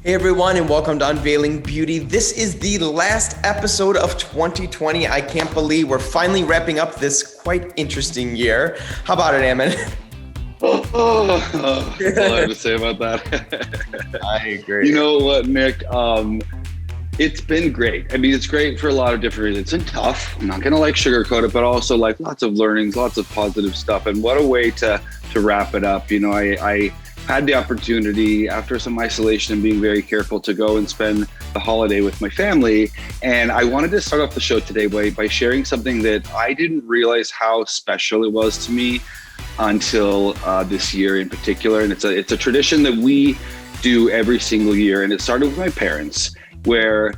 Hey everyone, and welcome to Unveiling Beauty. This is the last episode of 2020. I can't believe we're finally wrapping up this quite interesting year. How about it, Ammon? That's all I have to say about that. I agree. You know what, Nick? It's been great. I mean, it's great for a lot of different reasons. It's been tough. I'm not gonna sugarcoat it, but also lots of learnings, lots of positive stuff. And what a way to wrap it up. You know, I had the opportunity after some isolation and being very careful to go and spend the holiday with my family. And I wanted to start off the show today by sharing something that I didn't realize how special it was to me until this year in particular. And it's a tradition that we do every single year. And it started with my parents, where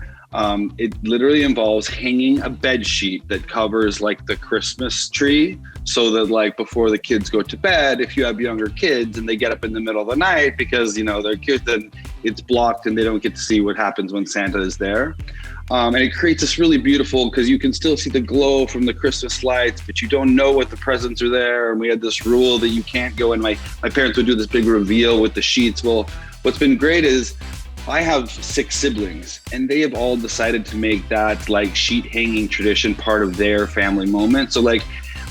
it literally involves hanging a bed sheet that covers the Christmas tree, so that before the kids go to bed, if you have younger kids and they get up in the middle of the night because they're kids, then it's blocked and they don't get to see what happens when Santa is there. And it creates this really beautiful, because you can still see the glow from the Christmas lights, but you don't know what the presents are there. And we had this rule that you can't go, and my parents would do this big reveal with the sheets. Well, what's been great is I have 6 siblings, and they have all decided to make that sheet hanging tradition part of their family moment. So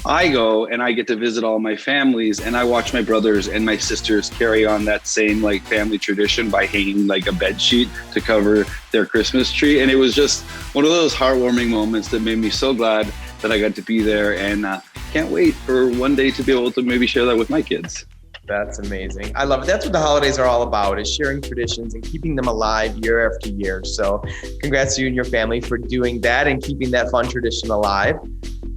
I go and I get to visit all my families, and I watch my brothers and my sisters carry on that same family tradition by hanging a bed sheet to cover their Christmas tree. And it was just one of those heartwarming moments that made me so glad that I got to be there, and can't wait for one day to be able to maybe share that with my kids. That's amazing. I love it. That's what the holidays are all about, is sharing traditions and keeping them alive year after year. So congrats to you and your family for doing that and keeping that fun tradition alive.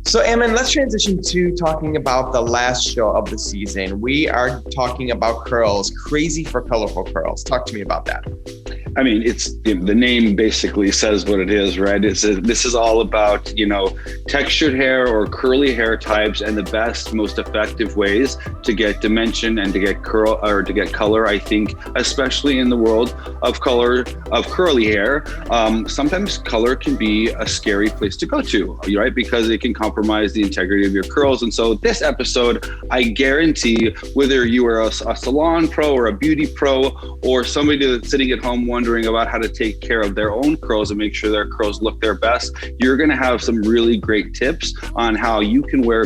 So Ammon, let's transition to talking about the last show of the season. We are talking about curls, crazy for colorful curls. Talk to me about that. I mean, the name basically says what it is, right? This is all about, textured hair or curly hair types, and the best, most effective ways to get dimension and to get curl or to get color. I think, especially in the world of curly hair, sometimes color can be a scary place to go to, right? Because it can compromise the integrity of your curls. And so this episode, I guarantee, whether you are a salon pro or a beauty pro, or somebody that's sitting at home wondering about how to take care of their own curls and make sure their curls look their best, you're going to have some really great tips on how you can wear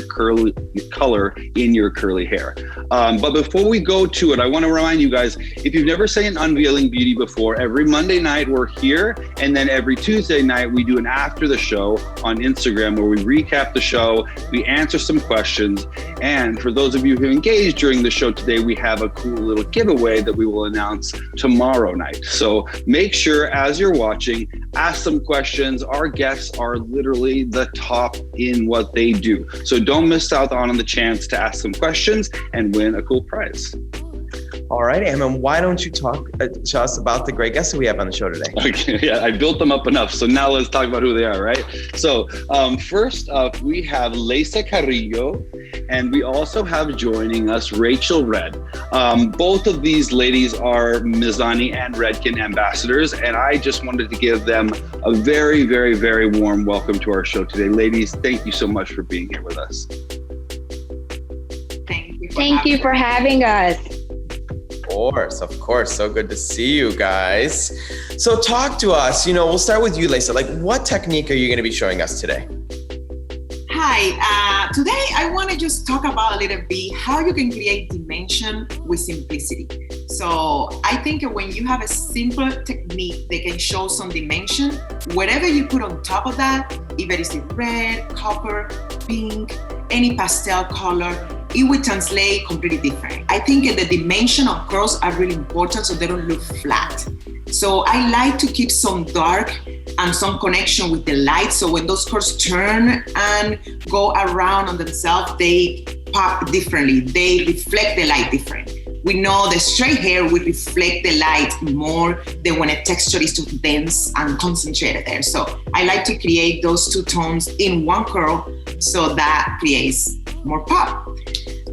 color in your curly hair. But before we go to it, I want to remind you guys, if you've never seen Unveiling Beauty before, every Monday night we're here, and then every Tuesday night we do an after the show on Instagram where we recap the show, we answer some questions, and for those of you who engaged during the show today, we have a cool little giveaway that we will announce tomorrow night. So make sure, as you're watching, ask some questions. Our guests are literally the top in what they do. So don't miss out on the chance to ask some questions and win a cool prize. All right, Ammon, why don't you talk to us about the great guests that we have on the show today? Okay, yeah, I built them up enough. So now let's talk about who they are, right? So first up, we have Leysa Carillo, and we also have joining us Rachel Redd. Both of these ladies are Mizani and Redken ambassadors, and I just wanted to give them a very, very, very warm welcome to our show today. Ladies, thank you so much for being here with us. Thank you for having us. Of course. So good to see you guys. So talk to us, we'll start with you, Leysa. What technique are you going to be showing us today? Hi, today I want to just talk about a little bit how you can create dimension with simplicity. So I think when you have a simple technique that can show some dimension, whatever you put on top of that, if it is in red, copper, pink, any pastel color, it will translate completely different. I think the dimension of curls are really important so they don't look flat. So I like to keep some dark and some connection with the light. So when those curls turn and go around on themselves, they pop differently. They reflect the light different. We know the straight hair will reflect the light more than when a texture is too dense and concentrated there. So I like to create those two tones in one curl so that creates more pop.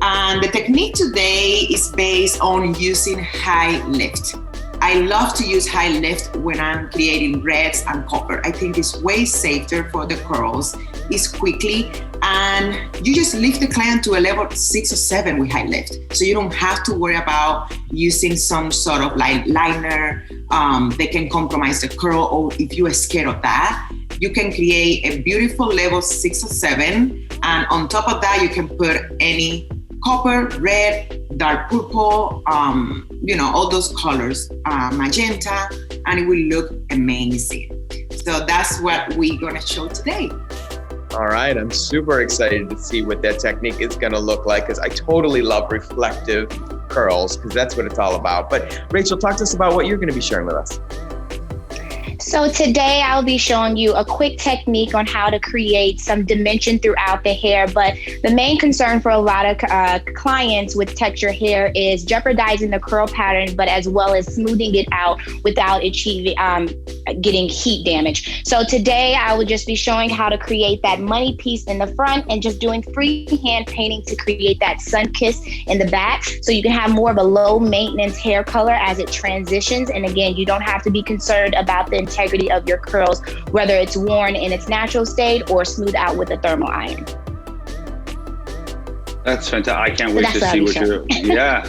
And the technique today is based on using high lift. I love to use high lift when I'm creating reds and copper. I think it's way safer for the curls. It's quickly And you just lift the client to a level 6 or 7 with high lift. So you don't have to worry about using some sort of like liner that can compromise the curl, or if you are scared of that, you can create a beautiful level 6 or 7. And on top of that, you can put any copper, red, dark purple, all those colors, magenta, and it will look amazing. So that's what we're gonna show today. All right, I'm super excited to see what that technique is going to look like, because I totally love reflective curls, because that's what it's all about. But Rachel, talk to us about what you're going to be sharing with us. So today I'll be showing you a quick technique on how to create some dimension throughout the hair. But the main concern for a lot of clients with textured hair is jeopardizing the curl pattern, but as well as smoothing it out without achieving getting heat damage. So today I will just be showing how to create that money piece in the front and just doing freehand painting to create that sun kiss in the back. So you can have more of a low maintenance hair color as it transitions. And again, you don't have to be concerned about the integrity of your curls, whether it's worn in its natural state or smooth out with a thermal iron. That's fantastic. I can't wait to see what you're, yeah.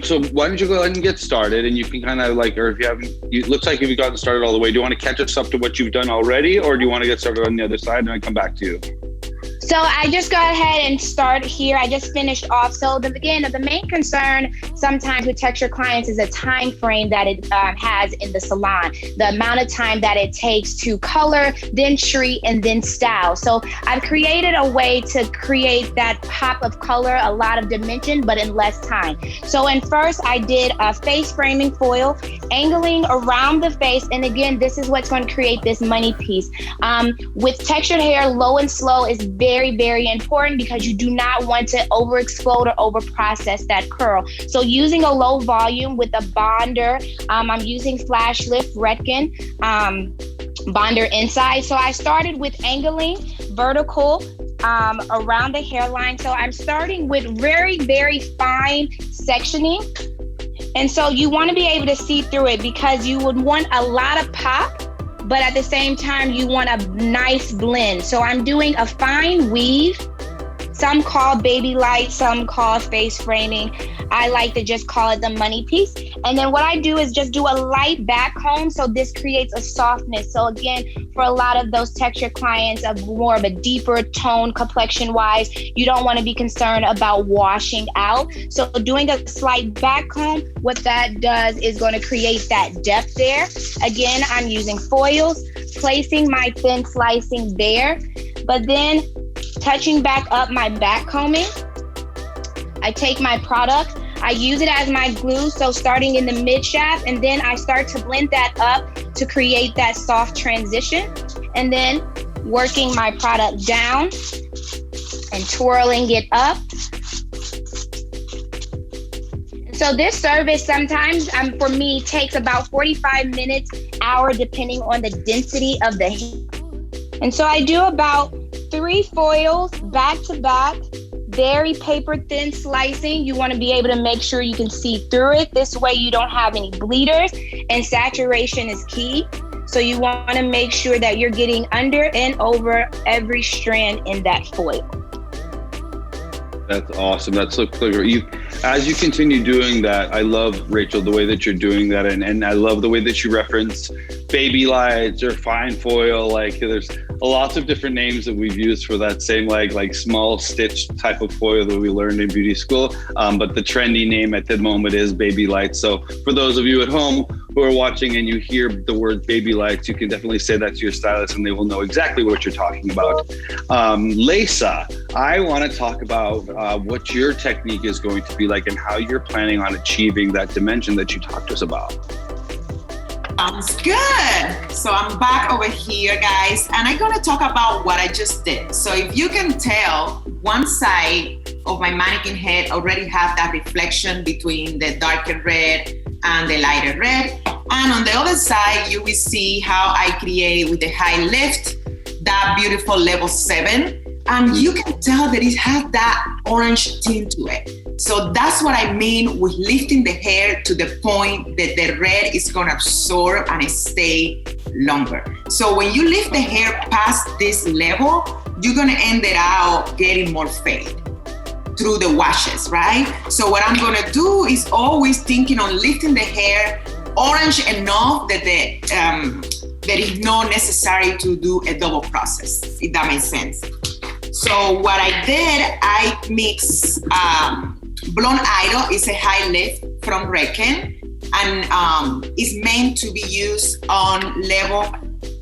So why don't you go ahead and get started, and you can kind of like, or if you haven't, it looks like you've gotten started all the way. Do you want to catch us up to what you've done already, or do you want to get started on the other side and I come back to you? So I just go ahead and start here. I just finished off. So the main concern sometimes with texture clients is the time frame that it has in the salon, the amount of time that it takes to color, then treat, and then style. So I've created a way to create that pop of color, a lot of dimension, but in less time. So first I did a face framing foil, angling around the face. And again, this is what's going to create this money piece. With textured hair, low and slow is very, very important, because you do not want to over explode or over process that curl. So using a low volume with a bonder, I'm using Flash Lift Redken bonder inside. So I started with angling vertical around the hairline. So I'm starting with very, very fine sectioning. And so you want to be able to see through it, because you would want a lot of pop, but at the same time, you want a nice blend. So I'm doing a fine weave. Some call baby light, some call face framing. I like to just call it the money piece. And then what I do is just do a light back comb. So this creates a softness. So again, for a lot of those texture clients of more of a deeper tone complexion wise, you don't want to be concerned about washing out. So doing a slight back comb, what that does is going to create that depth there. Again, I'm using foils, placing my thin slicing there, but then touching back up my back combing. I take my product, I use it as my glue, so starting in the mid shaft, and then I start to blend that up to create that soft transition, and then working my product down and twirling it up. So this service sometimes, for me, takes about 45 minutes, hour, depending on the density of the hair. And so I do about 3 foils back to back, very paper thin slicing. You want to be able to make sure you can see through it. This way you don't have any bleeders, and saturation is key. So you want to make sure that you're getting under and over every strand in that foil. That's awesome. That's so clear. As you continue doing that, I love, Rachel, the way that you're doing that. And I love the way that you reference baby lights or fine foil. Like there's lots of different names that we've used for that same like small stitch type of foil that we learned in beauty school. But the trendy name at the moment is baby lights. So for those of you at home who are watching and you hear the word baby lights, you can definitely say that to your stylist and they will know exactly what you're talking about. Leysa, I want to talk about what your technique is going to be like and how you're planning on achieving that dimension that you talked to us about. Sounds good. So I'm back over here, guys, and I'm gonna talk about what I just did. So if you can tell, one side of my mannequin head already have that reflection between the darker red and the lighter red. And on the other side, you will see how I create with the high lift, that beautiful level 7. And you can tell that it has that orange tint to it. So that's what I mean with lifting the hair to the point that the red is gonna absorb and stay longer. So when you lift the hair past this level, you're gonna end it out getting more fade through the washes, right? So what I'm gonna do is always thinking on lifting the hair orange enough that that is not necessary to do a double process, if that makes sense. So what I did, I mix Blonde Idol is a high lift from Reckon, and it's meant to be used on level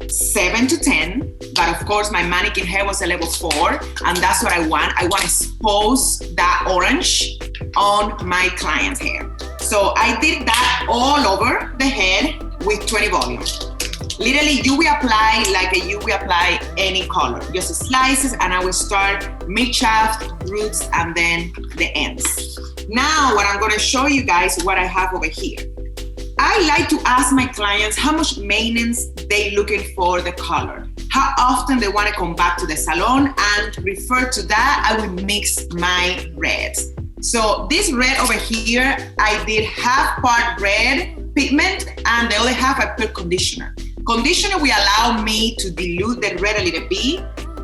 7 to 10. But of course, my mannequin hair was a level 4, and that's what I want. I want to expose that orange on my client's hair. So I did that all over the head with 20 volume. Literally, you will apply like you will apply any color. Just slices, and I will start mid-shaft, roots, and then the ends. Now, what I'm gonna show you guys what I have over here. I like to ask my clients how much maintenance they looking for the color. How often they wanna come back to the salon, and refer to that, I will mix my reds. So this red over here, I did half part red pigment, and the other half I put conditioner. Conditioner will allow me to dilute the red a little bit,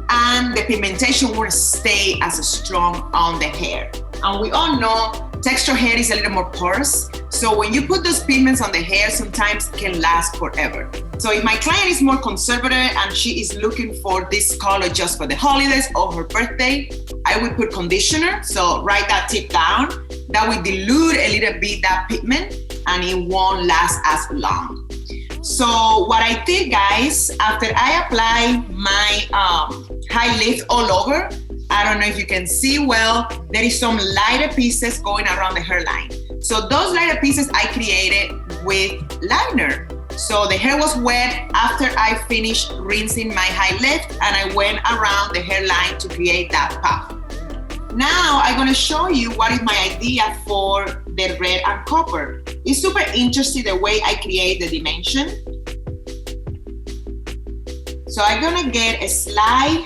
and the pigmentation won't stay as strong on the hair. And we all know texture hair is a little more porous. So when you put those pigments on the hair, sometimes it can last forever. So if my client is more conservative and she is looking for this color just for the holidays or her birthday, I would put conditioner. So write that tip down. That will dilute a little bit that pigment, and it won't last as long. So what I did, guys, after I apply my high lift all over, I don't know if you can see well, there is some lighter pieces going around the hairline. So those lighter pieces I created with liner. So the hair was wet after I finished rinsing my high lift, and I went around the hairline to create that puff. Now I'm gonna show you what is my idea for the red and copper. It's super interesting the way I create the dimension. So I'm gonna get a slide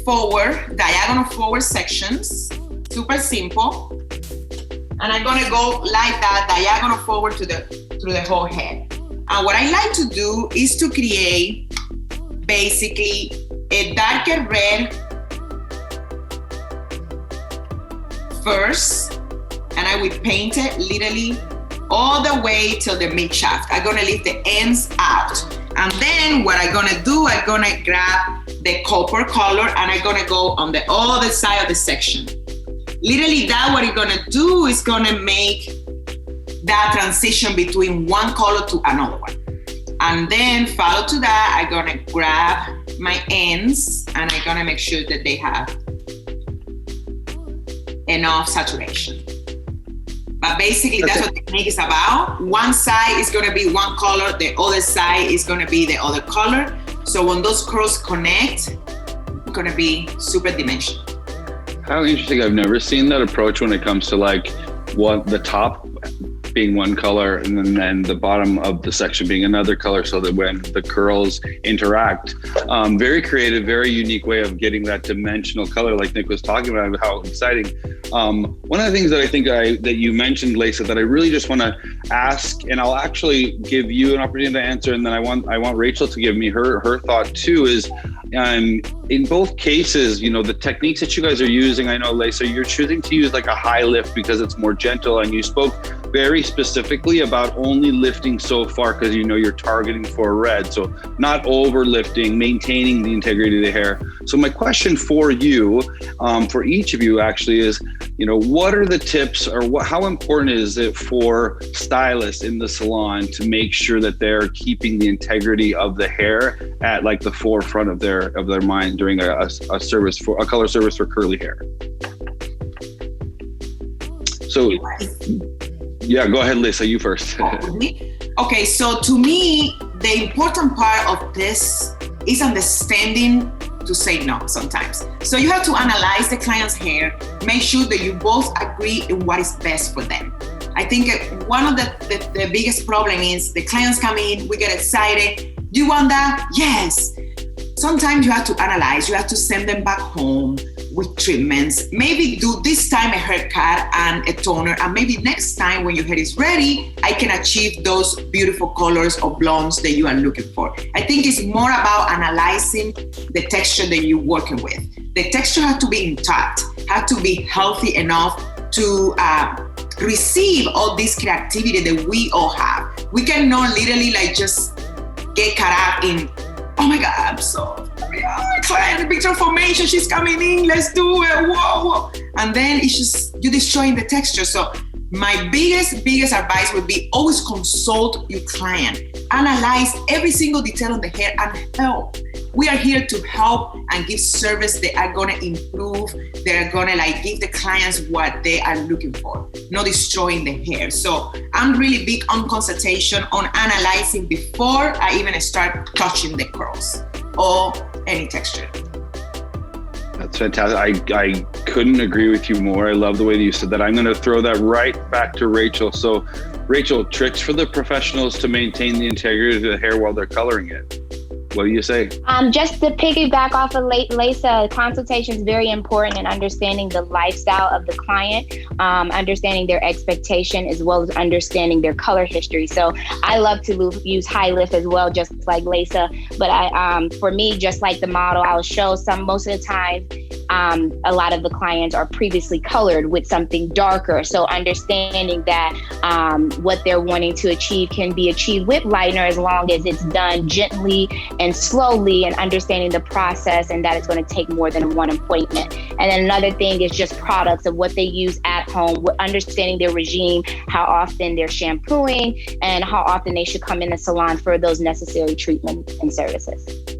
forward, diagonal forward sections, super simple. And I'm gonna go like that, diagonal forward through the whole head. And what I like to do is to create basically a darker red first, and I will paint it literally all the way till the mid shaft. I'm gonna leave the ends out. And then what I'm gonna do, I'm gonna grab the copper color, and I'm gonna go on the other side of the section. Literally that what it's gonna do is gonna make that transition between one color to another one. And then follow to that, I'm gonna grab my ends, and I'm gonna make sure that they have enough saturation. But basically that's what the technique is about. One side is gonna be one color, the other side is gonna be the other color. So when those curls connect, it's gonna be super dimensional. How interesting. I've never seen that approach when it comes to like the top being one color and then the bottom of the section being another color, so that when the curls interact, very creative, very unique way of getting that dimensional color like Nick was talking about, how exciting. One of the things that I think that you mentioned, Leysa, that I really just want to ask, and I'll actually give you an opportunity to answer, and then I want Rachel to give me her thought too, is in both cases, you know, the techniques that you guys are using, I know, Leysa, you're choosing to use like a high lift because it's more gentle, and you spoke very specifically about only lifting so far because you know you're targeting for a red, so not over lifting, maintaining the integrity of the hair. So my question for you, for each of you actually, is, you know, what are the tips, or how important is it for stylists in the salon to make sure that they're keeping the integrity of the hair at like the forefront of their mind during a service for a color service for curly hair? So yeah, go ahead, Leysa, you first. Okay, so to me, the important part of this is understanding to say no sometimes. So you have to analyze the client's hair, make sure that you both agree in what is best for them. I think one of the biggest problem is the clients come in, we get excited. Do you want that? Yes. Sometimes you have to analyze, you have to send them back home. with treatments. Maybe do this time a haircut and a toner, and maybe next time when your hair is ready, I can achieve those beautiful colors or blondes that you are looking for. I think it's more about analyzing the texture that you're working with. The texture has to be intact, has to be healthy enough to receive all this creativity that we all have. We cannot literally like just get caught up in, oh my God, I'm so client, big transformation, she's coming in, let's do it, whoa. And then it's just, you're destroying the texture. So my biggest advice would be always consult your client. Analyze every single detail on the hair and help. We are here to help and give service that are gonna improve, that are gonna like give the clients what they are looking for, not destroying the hair. So I'm really big on consultation, on analyzing before I even start touching the curls or any texture. That's fantastic. I couldn't agree with you more. I love the way that you said that. I'm going to throw that right back to Rachel. So, Rachel, tricks for the professionals to maintain the integrity of the hair while they're coloring it. What do you say? Just to piggyback off of Leysa, consultation is very important in understanding the lifestyle of the client, understanding their expectation, as well as understanding their color history. So I love to use high lift as well, just like Leysa. But for me, just like the model, I'll show most of the time, a lot of the clients are previously colored with something darker. So understanding that what they're wanting to achieve can be achieved with liner as long as it's done gently and slowly, and understanding the process, and that it's going to take more than one appointment. And then another thing is just products of what they use at home, understanding their regime, how often they're shampooing, and how often they should come in the salon for those necessary treatments and services.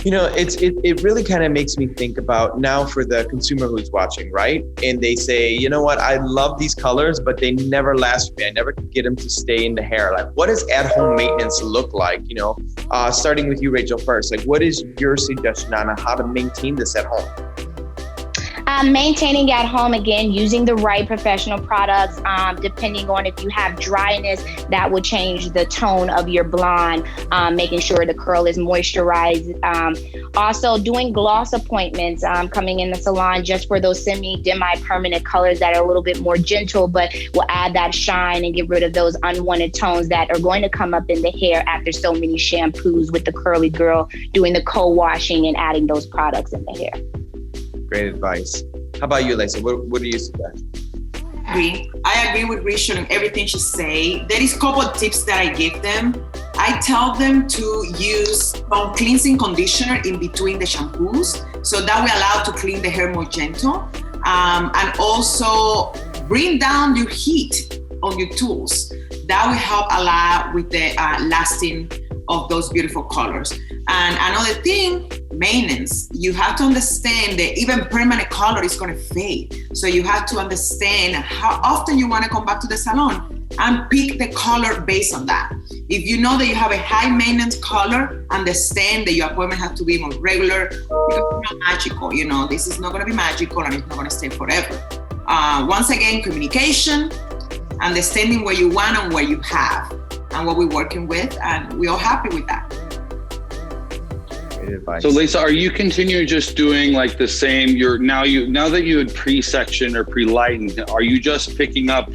You know, it really kind of makes me think about now for the consumer who's watching, right? And they say, you know what, I love these colors, but they never last for me. I never could get them to stay in the hair. Like, what does at-home maintenance look like? You know, starting with you, Rachel, first. Like, what is your suggestion on how to maintain this at home? Maintaining at home, again, using the right professional products, depending on if you have dryness, that will change the tone of your blonde, making sure the curl is moisturized. Also doing gloss appointments, coming in the salon just for those demi-permanent colors that are a little bit more gentle, but will add that shine and get rid of those unwanted tones that are going to come up in the hair after so many shampoos, with the curly girl doing the co-washing and adding those products in the hair. Great advice. How about you, Leysa? What do you suggest? I agree with Rachel and everything she say. There is a couple of tips that I give them. I tell them to use some cleansing conditioner in between the shampoos, so that will allow to clean the hair more gentle. And also bring down your heat on your tools. That will help a lot with the lasting of those beautiful colors. And another thing, maintenance. You have to understand that even permanent color is going to fade. So you have to understand how often you want to come back to the salon and pick the color based on that. If you know that you have a high maintenance color, understand that your appointment has to be more regular, because it's not magical. You know, this is not going to be magical and it's not going to stay forever. Once again, communication, understanding where you want and where you have, and what we're working with, and we're all happy with that. Great advice. So Leysa, are you continuing just doing like the same? Now that you had pre-section or pre-lightened, are you just picking up,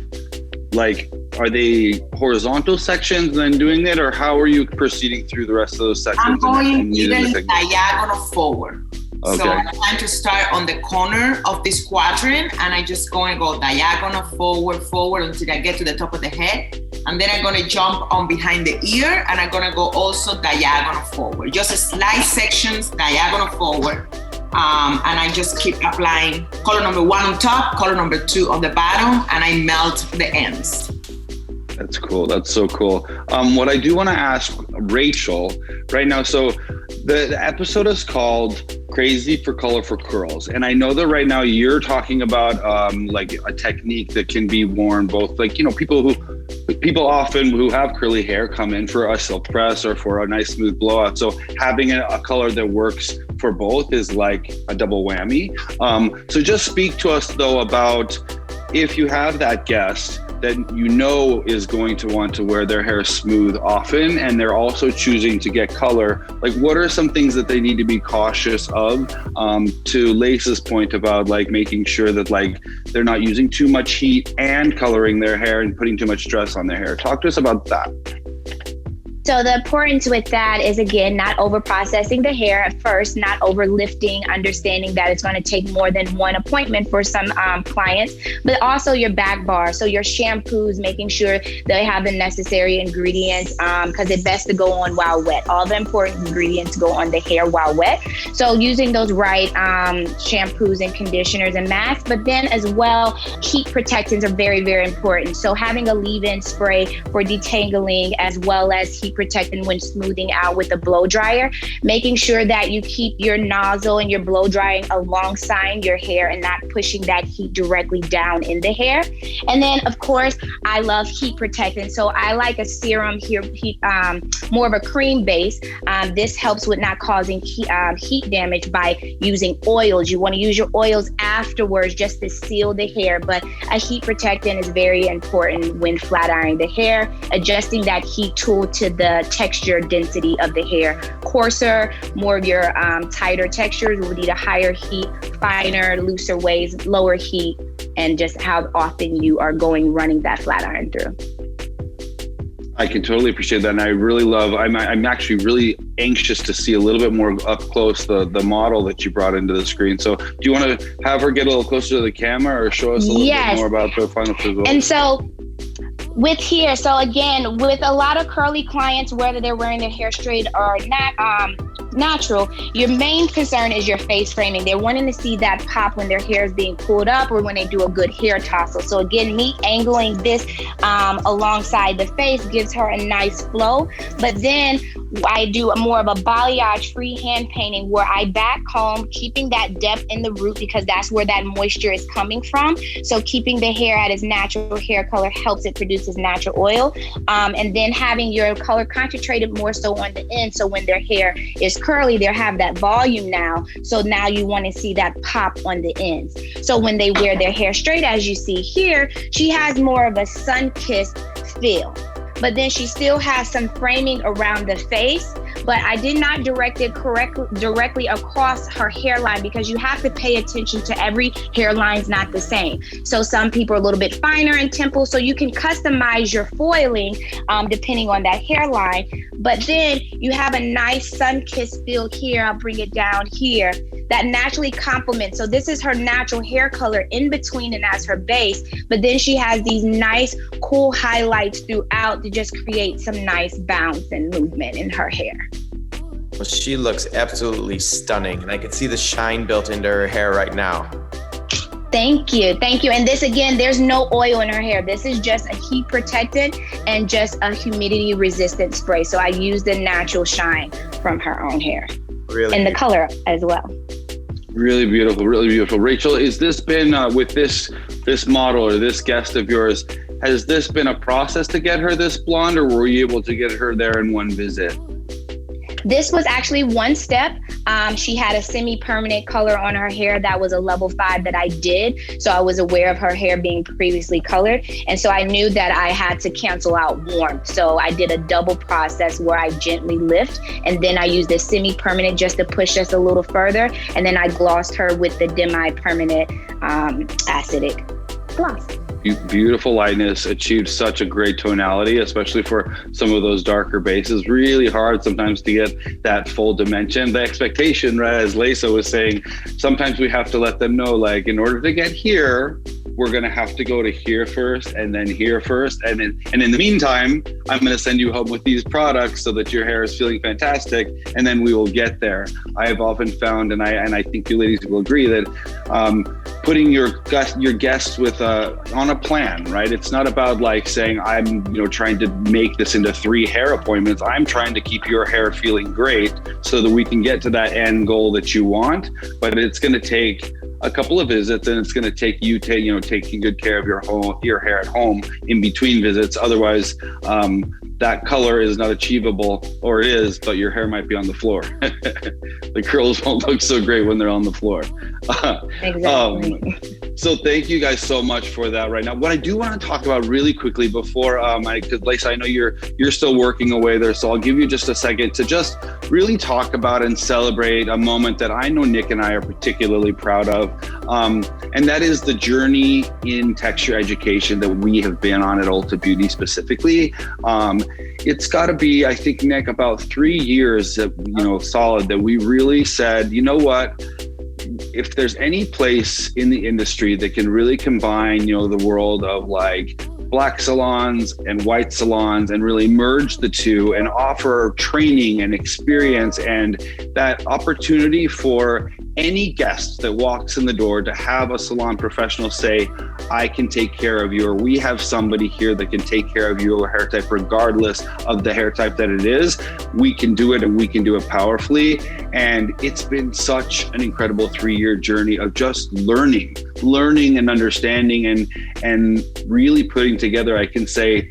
like, are they horizontal sections and then doing it, or how are you proceeding through the rest of those sections? I'm going even diagonal forward. Okay. So I'm trying to start on the corner of this quadrant, and I just going to go diagonal forward until I get to the top of the head. And then I'm going to jump on behind the ear, and I'm going to go also diagonal forward. Just slight sections, diagonal forward. And I just keep applying color number 1 on top, color number 2 on the bottom, and I melt the ends. That's cool. That's so cool. What I do want to ask Rachel right now, so the episode is called Crazy for Colorful Curls. And I know that right now you're talking about like a technique that can be worn both, like, you know, people often who have curly hair come in for a silk press or for a nice smooth blowout. So having a color that works for both is like a double whammy. So just speak to us though about, if you have that guest that you know is going to want to wear their hair smooth often, and they're also choosing to get color, like what are some things that they need to be cautious of? To Leysa's point about like making sure that like they're not using too much heat and coloring their hair and putting too much stress on their hair. Talk to us about that. So the importance with that is, again, not over processing the hair at first, not over lifting, understanding that it's going to take more than one appointment for some clients, but also your back bar. So your shampoos, making sure they have the necessary ingredients because it's best to go on while wet. All the important ingredients go on the hair while wet. So using those right shampoos and conditioners and masks, but then as well, heat protectants are very, very important. So having a leave-in spray for detangling as well as heat protectant when smoothing out with a blow dryer, making sure that you keep your nozzle and your blow drying alongside your hair and not pushing that heat directly down in the hair. And then of course, I love heat protectant. So I like a serum here, more of a cream base. This helps with not causing heat damage by using oils. You want to use your oils afterwards just to seal the hair, but a heat protectant is very important when flat ironing the hair, adjusting that heat tool to the texture density of the hair. Coarser, more of your tighter textures will need a higher heat, finer, looser waves, lower heat, and just how often you are running that flat iron through. I can totally appreciate that. And I really love, I'm actually really anxious to see a little bit more up close the model that you brought into the screen. So do you want to have her get a little closer to the camera or show us a little bit more about the final result? And so with here, so again, with a lot of curly clients, whether they're wearing their hair straight or not, natural, your main concern is your face framing. They're wanting to see that pop when their hair is being pulled up or when they do a good hair tousle. So again, me angling this alongside the face gives her a nice flow. But then I do more of a balayage freehand painting where I back comb, keeping that depth in the root because that's where that moisture is coming from. So keeping the hair at its natural hair color helps it produce its natural oil. And then having your color concentrated more so on the end. So when their hair is curly, they have that volume now. So now you want to see that pop on the ends. So when they wear their hair straight, as you see here, she has more of a sun-kissed feel. But then she still has some framing around the face, but I did not direct it directly across her hairline because you have to pay attention to every hairline's not the same. So some people are a little bit finer in temples, so you can customize your foiling depending on that hairline. But then you have a nice sun-kissed feel here. I'll bring it down here. That naturally complements. So this is her natural hair color in between and as her base, but then she has these nice cool highlights throughout to just create some nice bounce and movement in her hair. Well, she looks absolutely stunning, and I can see the shine built into her hair right now. Thank you. Thank you. And this, again, there's no oil in her hair. This is just a heat protectant and just a humidity resistant spray. So I use the natural shine from her own hair. Really? And the color as well. Really beautiful, really beautiful. Rachel, has this been with this model or this guest of yours, has this been a process to get her this blonde, or were you able to get her there in one visit? This was actually one step. She had a semi-permanent color on her hair that was a level 5 that I did. So I was aware of her hair being previously colored. And so I knew that I had to cancel out warmth. So I did a double process where I gently lift, and then I used the semi-permanent just to push us a little further. And then I glossed her with the demi-permanent acidic gloss. Beautiful lightness, achieved such a great tonality, especially for some of those darker bases. Really hard sometimes to get that full dimension. The expectation, right, as Leysa was saying, sometimes we have to let them know, like, in order to get here, we're going to have to go to here first and then here first. And in the meantime, I'm going to send you home with these products so that your hair is feeling fantastic. And then we will get there. I have often found, and I think you ladies will agree, that putting your guests with on a plan, right? It's not about like saying, I'm trying to make this into 3 hair appointments. I'm trying to keep your hair feeling great so that we can get to that end goal that you want. But it's going to take a couple of visits, and it's going to take you taking good care of your hair at home in between visits. Otherwise, that color is not achievable, or it is, but your hair might be on the floor. The curls won't look so great when they're on the floor. Exactly. So thank you guys so much for that right now. What I do want to talk about really quickly before, because Leysa, I know you're still working away there, so I'll give you just a second to just really talk about and celebrate a moment that I know Nick and I are particularly proud of. And that is the journey in texture education that we have been on at Ulta Beauty specifically. It's got to be, I think, Nick, about 3 years that, solid, that we really said, you know what? If there's any place in the industry that can really combine, the world of like black salons and white salons and really merge the two and offer training and experience and that opportunity for any guest that walks in the door to have a salon professional say, I can take care of you, or we have somebody here that can take care of your hair type regardless of the hair type that it is. We can do it, and we can do it powerfully. And it's been such an incredible 3-year journey of just learning and understanding and really putting together, I can say,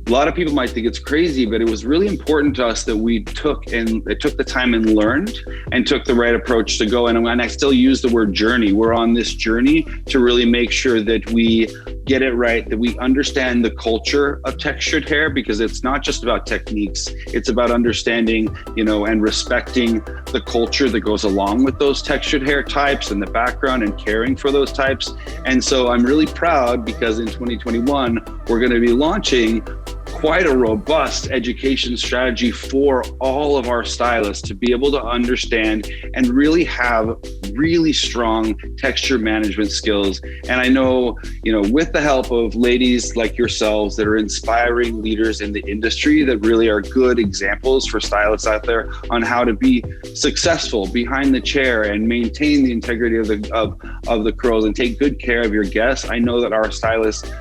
a lot of people might think it's crazy, but it was really important to us that we took the time and learned and took the right approach to go. And I still use the word journey. We're on this journey to really make sure that we get it right, that we understand the culture of textured hair, because it's not just about techniques. It's about understanding, and respecting the culture that goes along with those textured hair types and the background and caring for those types. And so I'm really proud because in 2021, we're going to be launching quite a robust education strategy for all of our stylists to be able to understand and really have really strong texture management skills. And I know, with the help of ladies like yourselves that are inspiring leaders in the industry that really are good examples for stylists out there on how to be successful behind the chair and maintain the integrity of the curls and take good care of your guests. I know that our stylists,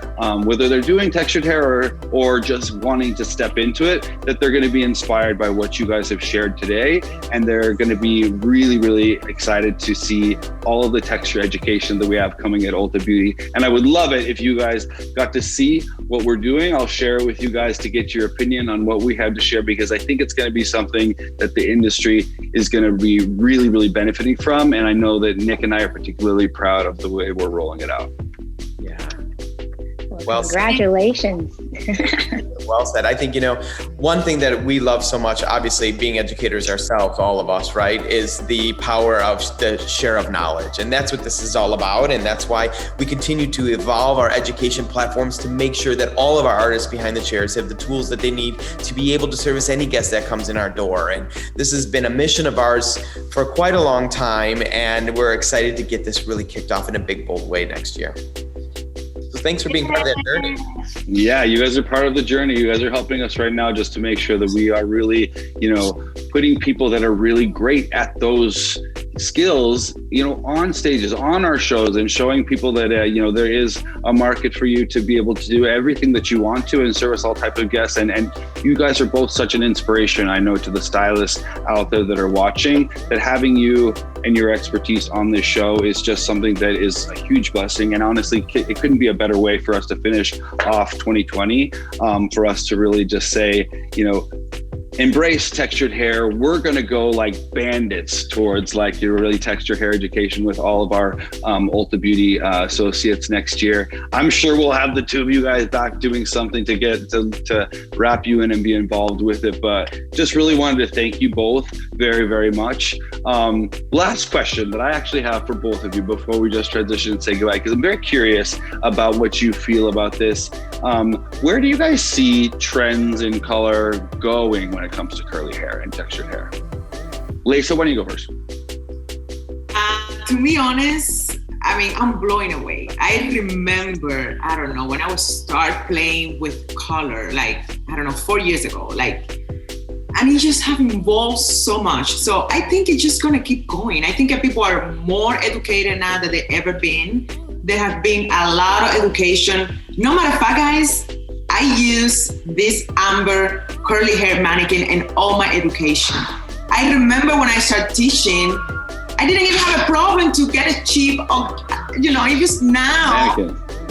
whether they're doing textured hair or just wanting to step into it, that they're going to be inspired by what you guys have shared today, and they're going to be really, really excited to see all of the texture education that we have coming at Ulta Beauty. And I would love it if you guys got to see what we're doing. I'll share it with you guys to get your opinion on what we have to share, because I think it's going to be something that the industry is going to be really, really benefiting from. And I know that Nick and I are particularly proud of the way we're rolling it out. Well, congratulations. Well said. I think, one thing that we love so much, obviously being educators ourselves, all of us, right, is the power of the share of knowledge. And that's what this is all about. And that's why we continue to evolve our education platforms to make sure that all of our artists behind the chairs have the tools that they need to be able to service any guest that comes in our door. And this has been a mission of ours for quite a long time. And we're excited to get this really kicked off in a big, bold way next year. Thanks for being part of that journey. Yeah, you guys are part of the journey. You guys are helping us right now just to make sure that we are really, putting people that are really great at those skills, on stages, on our shows, and showing people that, there is a market for you to be able to do everything that you want to and service all types of guests. And you guys are both such an inspiration, I know, to the stylists out there that are watching, that having you and your expertise on this show is just something that is a huge blessing. And honestly, it couldn't be a better way for us to finish off 2020, for us to really just say, embrace textured hair. We're going to go like bandits towards like your really textured hair education with all of our Ulta Beauty associates next year. I'm sure we'll have the two of you guys back doing something to get to wrap you in and be involved with it. But just really wanted to thank you both very, very much. Last question that I actually have for both of you before we just transition and say goodbye, because I'm very curious about what you feel about this. Where do you guys see trends in color going when it comes to curly hair and textured hair? Leysa, why don't you go first? To be honest, I'm blowing away. I remember, when I was start playing with color, 4 years ago, and it just have evolved so much. So I think it's just gonna keep going. I think that people are more educated now than they've ever been. There have been a lot of education. No matter what, guys, I use this amber curly hair mannequin in all my education. I remember when I started teaching, I didn't even have a problem to get it cheap. It just now.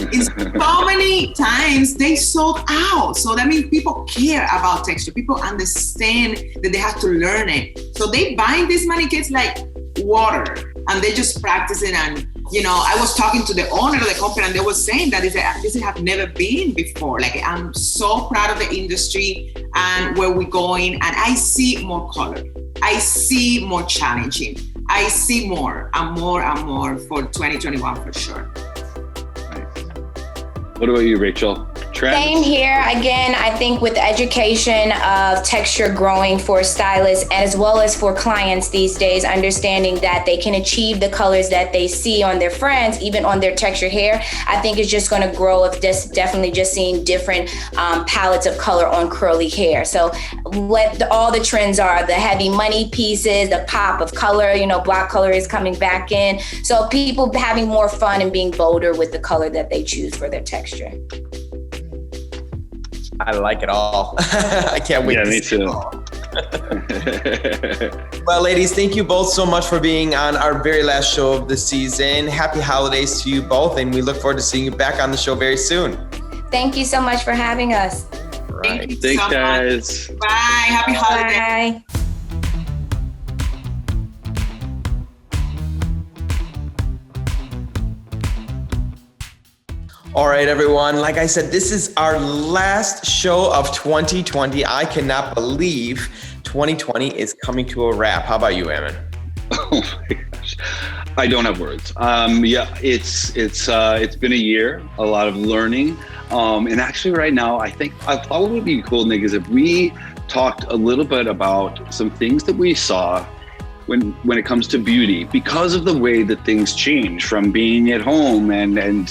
It's so many times they sold out. So that means people care about texture. People understand that they have to learn it. So they buying these mannequins like water, and they just practice it. And I was talking to the owner of the company, and they were saying that this have never been before. Like, I'm so proud of the industry and where we're going. And I see more color. I see more challenging. I see more and more and more for 2021 for sure. What about you, Rachel? Trends? Same here. Again, I think with education of texture growing for stylists as well as for clients these days, understanding that they can achieve the colors that they see on their friends, even on their textured hair, I think it's just going to grow of definitely just seeing different palettes of color on curly hair. So what all the trends are, the heavy money pieces, the pop of color, black color is coming back in. So people having more fun and being bolder with the color that they choose for their texture. I like it all. I can't wait. Yeah, to me see too. it all. Well, ladies, thank you both so much for being on our very last show of the season. Happy holidays to you both, and we look forward to seeing you back on the show very soon. Thank you so much for having us. Right. Thank you Thanks, so guys. much. Bye. Happy holidays. Bye. All right, everyone. Like I said, this is our last show of 2020. I cannot believe 2020 is coming to a wrap. How about you, Ammon? Oh my gosh, I don't have words. It's been a year, a lot of learning, and actually, right now, I think I thought what would be cool, Nick, is if we talked a little bit about some things that we saw when it comes to beauty, because of the way that things change from being at home and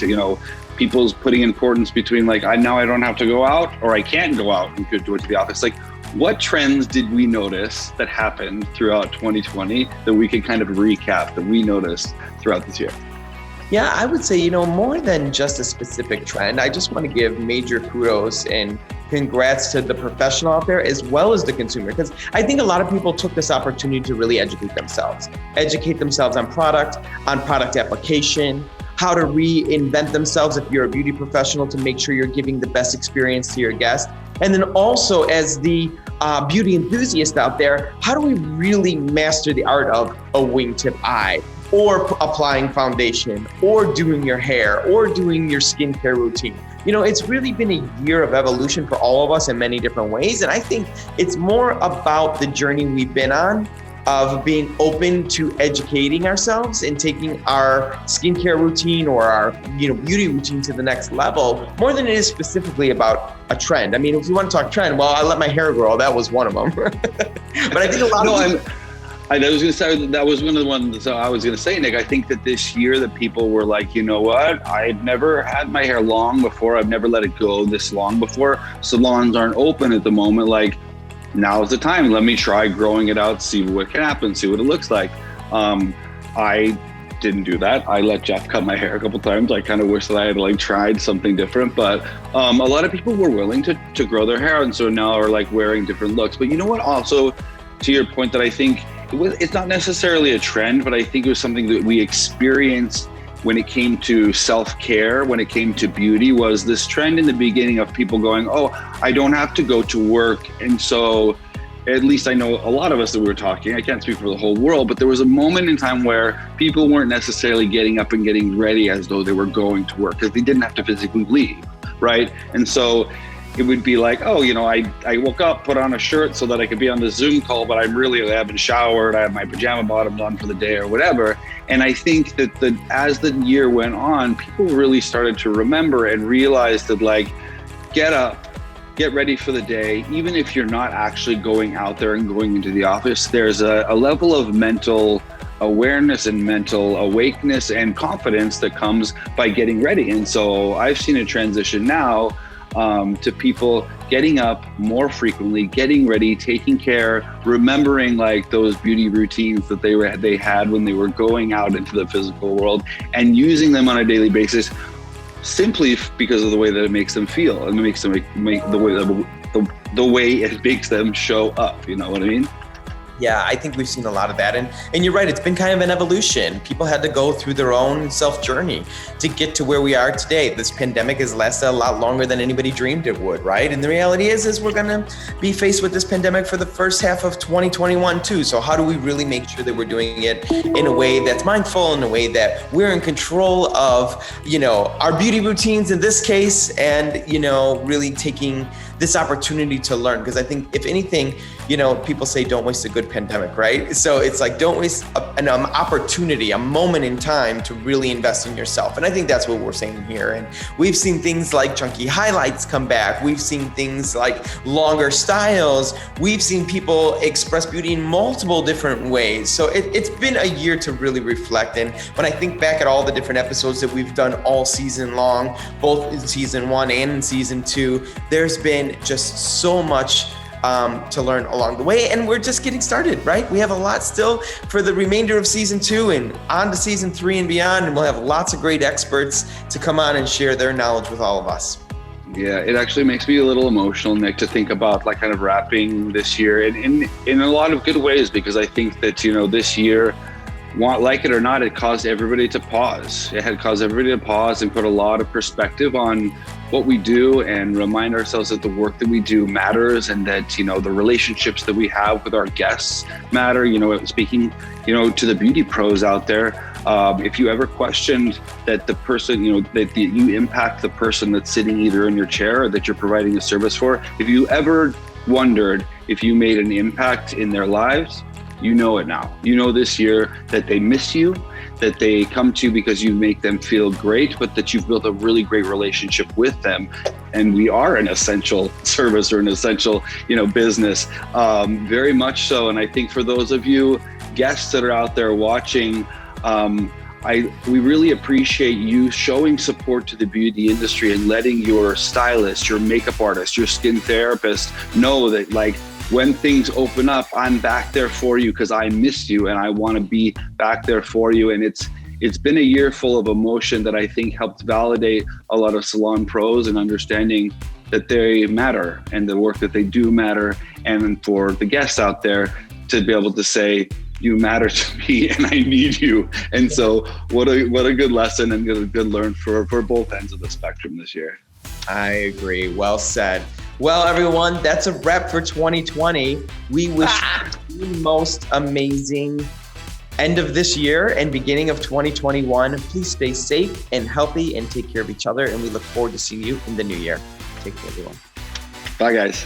people's putting importance between like, now I don't have to go out, or I can't go out and go to the office. Like, what trends did we notice that happened throughout 2020 that we could kind of recap that we noticed throughout this year? Yeah, I would say, more than just a specific trend, I just want to give major kudos and congrats to the professional out there as well as the consumer, because I think a lot of people took this opportunity to really educate themselves on product application, how to reinvent themselves if you're a beauty professional to make sure you're giving the best experience to your guests. And then also as the beauty enthusiast out there, how do we really master the art of a wingtip eye, or applying foundation, or doing your hair, or doing your skincare routine? It's really been a year of evolution for all of us in many different ways. And I think it's more about the journey we've been on of being open to educating ourselves and taking our skincare routine or our beauty routine to the next level, more than it is specifically about a trend. I mean, if you want to talk trend, well, I let my hair grow. That was one of them. But I think a lot of I was going to say that was one of the ones. So I was going to say, Nick, I think that this year that people were like, you know what? I've never had my hair long before. I've never let it go this long before. Salons aren't open at the moment. Like, now's the time. Let me try growing it out, see what can happen, see what it looks like. I didn't do that. I let Jeff cut my hair a couple times. I kind of wish that I had tried something different, but a lot of people were willing to grow their hair, and so now are wearing different looks. But you know what? Also, to your point, that I think it's not necessarily a trend, but I think it was something that we experienced when it came to self-care, when it came to beauty, was this trend in the beginning of people going, oh, I don't have to go to work. And so, at least I know a lot of us that we were talking, I can't speak for the whole world, but there was a moment in time where people weren't necessarily getting up and getting ready as though they were going to work, because they didn't have to physically leave, right? And so it would be like, oh, I woke up, put on a shirt so that I could be on the Zoom call, but I haven't showered, I have my pajama bottoms on for the day or whatever. And I think that as the year went on, people really started to remember and realize that get up, get ready for the day. Even if you're not actually going out there and going into the office, there's a level of mental awareness and mental awakeness and confidence that comes by getting ready. And so I've seen a transition now to people getting up more frequently, getting ready, taking care, remembering those beauty routines that they had when they were going out into the physical world, and using them on a daily basis, simply because of the way that it makes them feel, and it makes them make the way it makes them show up. You know what I mean? Yeah, I think we've seen a lot of that. And you're right, it's been kind of an evolution. People had to go through their own self-journey to get to where we are today. This pandemic has lasted a lot longer than anybody dreamed it would, right? And the reality is we're gonna be faced with this pandemic for the first half of 2021 too. So how do we really make sure that we're doing it in a way that's mindful, in a way that we're in control of, our beauty routines in this case, and, really taking this opportunity to learn? Because I think if anything, people say don't waste a good pandemic, right? So it's like, don't waste an opportunity, a moment in time to really invest in yourself. And I think that's what we're saying here. And we've seen things like chunky highlights come back. We've seen things like longer styles. We've seen people express beauty in multiple different ways. So it's been a year to really reflect. And when I think back at all the different episodes that we've done all season long, both in season 1 and in season 2, there's been just so much to learn along the way, and we're just getting started, right? We have a lot still for the remainder of season 2 and on to season 3 and beyond, and we'll have lots of great experts to come on and share their knowledge with all of us. Yeah, it actually makes me a little emotional, Nick, to think about like kind of wrapping this year in a lot of good ways, because I think that, this year, like it or not, it caused everybody to pause. It had caused everybody to pause and put a lot of perspective on what we do and remind ourselves that the work that we do matters, and that, the relationships that we have with our guests matter. Speaking, to the beauty pros out there, if you ever questioned that the person, that you impact the person that's sitting either in your chair or that you're providing a service for, if you ever wondered if you made an impact in their lives, you know it now. This year that they miss you, that they come to you because you make them feel great, but that you've built a really great relationship with them. And we are an essential service or an essential, business, very much so. And I think for those of you guests that are out there watching, we really appreciate you showing support to the beauty industry and letting your stylist, your makeup artist, your skin therapist know that, like, when things open up, I'm back there for you because I miss you and I want to be back there for you. And it's been a year full of emotion that I think helped validate a lot of salon pros and understanding that they matter and the work that they do matter. And for the guests out there to be able to say, you matter to me and I need you. And so what a good lesson and a good learn for both ends of the spectrum this year. I agree. Well said. Well, everyone, that's a wrap for 2020. We wish you the most amazing end of this year and beginning of 2021. Please stay safe and healthy and take care of each other. And we look forward to seeing you in the new year. Take care, everyone. Bye, guys.